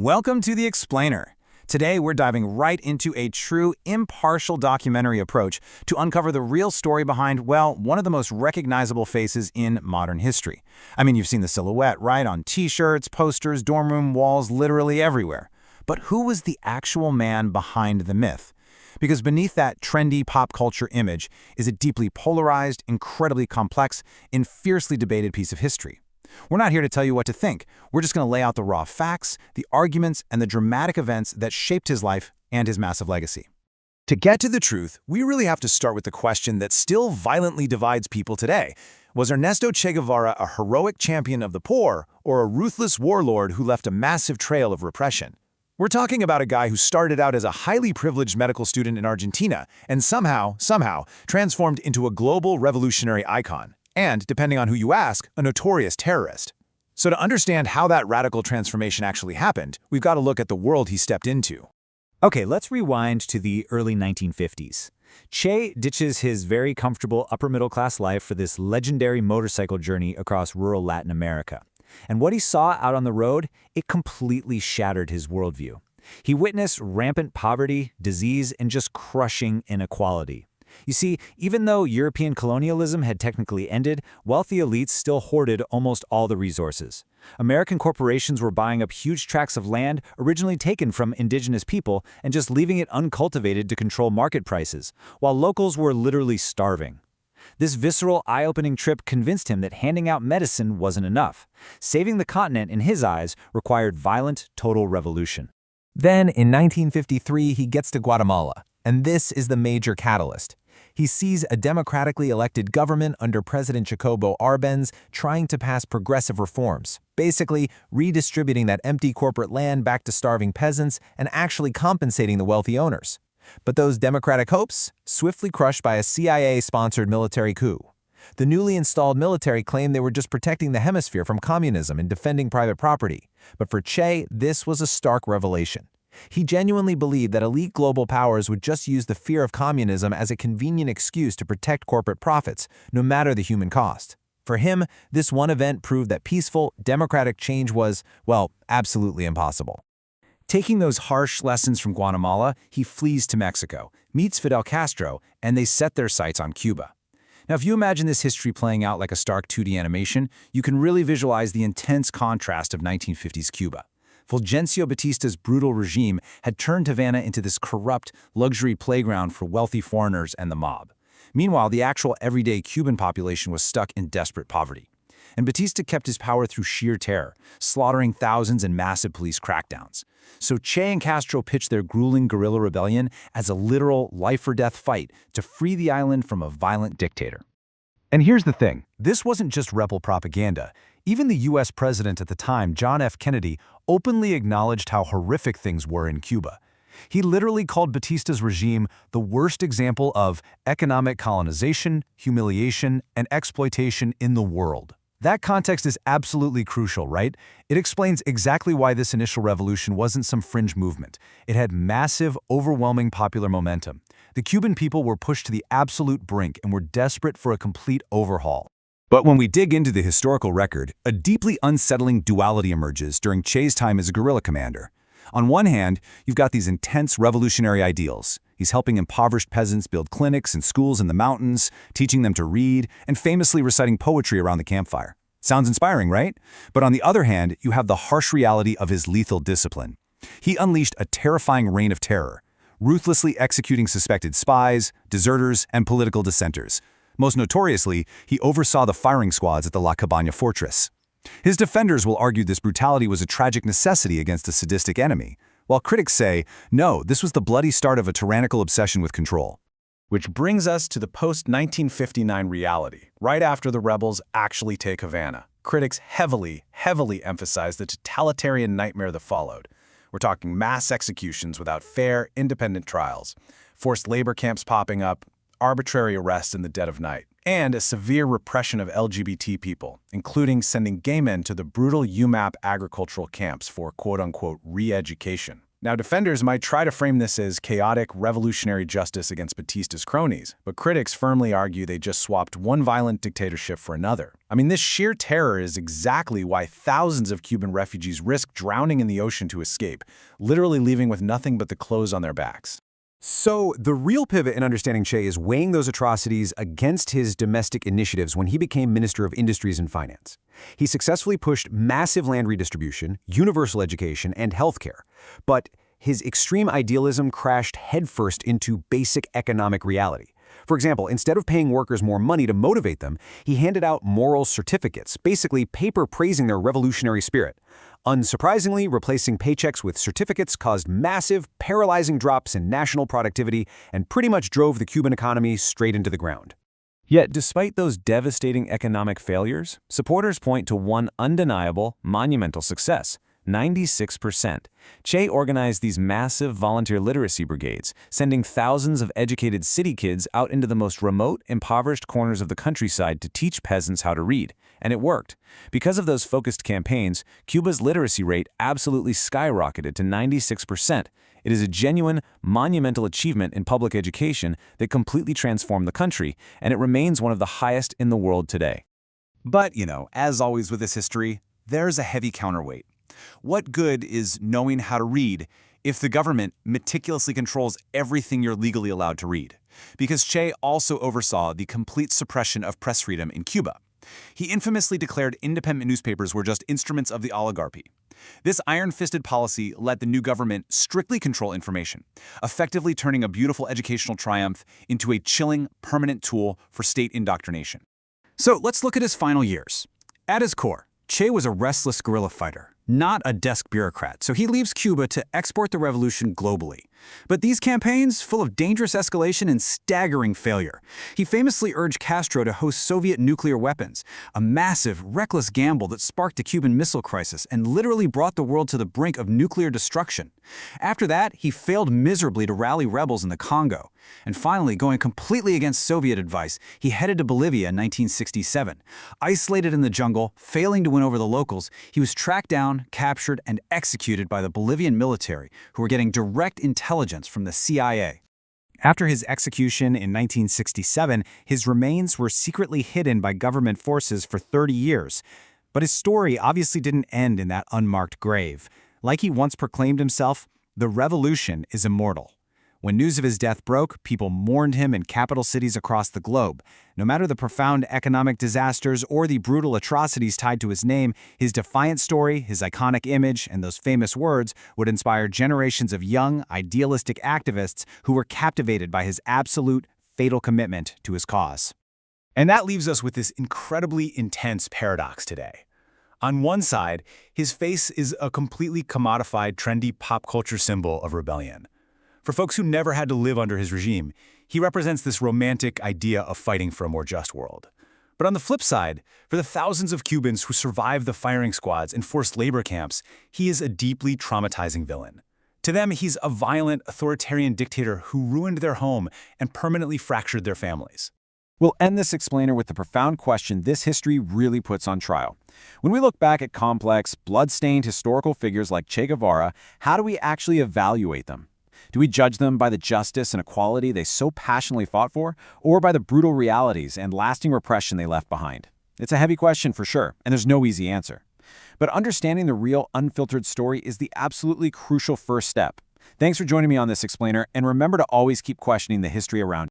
Welcome to The Explainer. Today, we're diving right into a true, impartial documentary approach to uncover the real story behind, well, one of the most recognizable faces in modern history. I mean, you've seen the silhouette, right? On t-shirts, posters, dorm room walls, literally everywhere. But who was the actual man behind the myth? Because beneath that trendy pop culture image is a deeply polarized, incredibly complex, and fiercely debated piece of history. We're not here to tell you what to think. We're just going to lay out the raw facts, the arguments, and the dramatic events that shaped his life and his massive legacy. To get to the truth, we really have to start with the question that still violently divides people today. Was Ernesto Che Guevara a heroic champion of the poor or a ruthless warlord who left a massive trail of repression? We're talking about a guy who started out as a highly privileged medical student in Argentina and somehow transformed into a global revolutionary icon. And, depending on who you ask, a notorious terrorist. So to understand how that radical transformation actually happened, we've got to look at the world he stepped into. Okay, let's rewind to the early 1950s. Che ditches his very comfortable upper-middle-class life for this legendary motorcycle journey across rural Latin America. And what he saw out on the road, it completely shattered his worldview. He witnessed rampant poverty, disease, and just crushing inequality. You see, even though European colonialism had technically ended, wealthy elites still hoarded almost all the resources. American corporations were buying up huge tracts of land originally taken from indigenous people and just leaving it uncultivated to control market prices, while locals were literally starving. This visceral, eye-opening trip convinced him that handing out medicine wasn't enough. Saving the continent, in his eyes, required violent, total revolution. Then, in 1953, he gets to Guatemala, and this is the major catalyst. He sees a democratically elected government under President Jacobo Arbenz trying to pass progressive reforms, basically redistributing that empty corporate land back to starving peasants and actually compensating the wealthy owners. But those democratic hopes, swiftly crushed by a CIA-sponsored military coup. The newly installed military claimed they were just protecting the hemisphere from communism and defending private property. But for Che, this was a stark revelation. He genuinely believed that elite global powers would just use the fear of communism as a convenient excuse to protect corporate profits, no matter the human cost. For him, this one event proved that peaceful, democratic change was, well, absolutely impossible. Taking those harsh lessons from Guatemala, he flees to Mexico, meets Fidel Castro, and they set their sights on Cuba. Now, if you imagine this history playing out like a stark 2D animation, you can really visualize the intense contrast of 1950s Cuba. Fulgencio Batista's brutal regime had turned Havana into this corrupt, luxury playground for wealthy foreigners and the mob. Meanwhile, the actual everyday Cuban population was stuck in desperate poverty. And Batista kept his power through sheer terror, slaughtering thousands in massive police crackdowns. So Che and Castro pitched their grueling guerrilla rebellion as a literal life-or-death fight to free the island from a violent dictator. And here's the thing, this wasn't just rebel propaganda. Even the US president at the time, John F. Kennedy, openly acknowledged how horrific things were in Cuba. He literally called Batista's regime the worst example of economic colonization, humiliation, and exploitation in the world. That context is absolutely crucial, right? It explains exactly why this initial revolution wasn't some fringe movement. It had massive, overwhelming popular momentum. The Cuban people were pushed to the absolute brink and were desperate for a complete overhaul. But when we dig into the historical record, a deeply unsettling duality emerges during Che's time as a guerrilla commander. On one hand, you've got these intense revolutionary ideals. He's helping impoverished peasants build clinics and schools in the mountains, teaching them to read, and famously reciting poetry around the campfire. Sounds inspiring, right? But on the other hand, you have the harsh reality of his lethal discipline. He unleashed a terrifying reign of terror, ruthlessly executing suspected spies, deserters, and political dissenters. Most notoriously, he oversaw the firing squads at the La Cabaña fortress. His defenders will argue this brutality was a tragic necessity against a sadistic enemy, while critics say, no, this was the bloody start of a tyrannical obsession with control. Which brings us to the post-1959 reality, right after the rebels actually take Havana. Critics heavily emphasize the totalitarian nightmare that followed. We're talking mass executions without fair, independent trials, forced labor camps popping up, arbitrary arrests in the dead of night, and a severe repression of LGBT people, including sending gay men to the brutal UMAP agricultural camps for quote-unquote re-education. Now, defenders might try to frame this as chaotic, revolutionary justice against Batista's cronies, but critics firmly argue they just swapped one violent dictatorship for another. I mean, this sheer terror is exactly why thousands of Cuban refugees risk drowning in the ocean to escape, literally leaving with nothing but the clothes on their backs. So, the real pivot in understanding Che is weighing those atrocities against his domestic initiatives when he became Minister of Industries and Finance. He successfully pushed massive land redistribution, universal education, and healthcare. But his extreme idealism crashed headfirst into basic economic reality. For example, instead of paying workers more money to motivate them, he handed out moral certificates, basically paper praising their revolutionary spirit. Unsurprisingly, replacing paychecks with certificates caused massive, paralyzing drops in national productivity and pretty much drove the Cuban economy straight into the ground. Yet, despite those devastating economic failures, supporters point to one undeniable, monumental success: 96%. Che organized these massive volunteer literacy brigades, sending thousands of educated city kids out into the most remote, impoverished corners of the countryside to teach peasants how to read. And it worked. Because of those focused campaigns, Cuba's literacy rate absolutely skyrocketed to 96%. It is a genuine, monumental achievement in public education that completely transformed the country, and it remains one of the highest in the world today. But, as always with this history, there's a heavy counterweight. What good is knowing how to read if the government meticulously controls everything you're legally allowed to read? Because Che also oversaw the complete suppression of press freedom in Cuba. He infamously declared independent newspapers were just instruments of the oligarchy. This iron-fisted policy let the new government strictly control information, effectively turning a beautiful educational triumph into a chilling, permanent tool for state indoctrination. So let's look at his final years. At his core, Che was a restless guerrilla fighter, not a desk bureaucrat, so he leaves Cuba to export the revolution globally. But these campaigns, full of dangerous escalation and staggering failure. He famously urged Castro to host Soviet nuclear weapons, a massive, reckless gamble that sparked the Cuban Missile Crisis and literally brought the world to the brink of nuclear destruction. After that, he failed miserably to rally rebels in the Congo. And finally, going completely against Soviet advice, he headed to Bolivia in 1967. Isolated in the jungle, failing to win over the locals, he was tracked down, captured, and executed by the Bolivian military, who were getting direct intelligence from the CIA. After his execution in 1967, his remains were secretly hidden by government forces for 30 years. But his story obviously didn't end in that unmarked grave. Like he once proclaimed himself, the revolution is immortal. When news of his death broke, people mourned him in capital cities across the globe. No matter the profound economic disasters or the brutal atrocities tied to his name, his defiant story, his iconic image, and those famous words would inspire generations of young, idealistic activists who were captivated by his absolute, fatal commitment to his cause. And that leaves us with this incredibly intense paradox today. On one side, his face is a completely commodified, trendy pop culture symbol of rebellion. For folks who never had to live under his regime, he represents this romantic idea of fighting for a more just world. But on the flip side, for the thousands of Cubans who survived the firing squads and forced labor camps, he is a deeply traumatizing villain. To them, he's a violent, authoritarian dictator who ruined their home and permanently fractured their families. We'll end this explainer with the profound question this history really puts on trial. When we look back at complex, blood-stained historical figures like Che Guevara, how do we actually evaluate them? Do we judge them by the justice and equality they so passionately fought for, or by the brutal realities and lasting repression they left behind? It's a heavy question for sure, and there's no easy answer. But understanding the real, unfiltered story is the absolutely crucial first step. Thanks for joining me on this explainer, and remember to always keep questioning the history around you.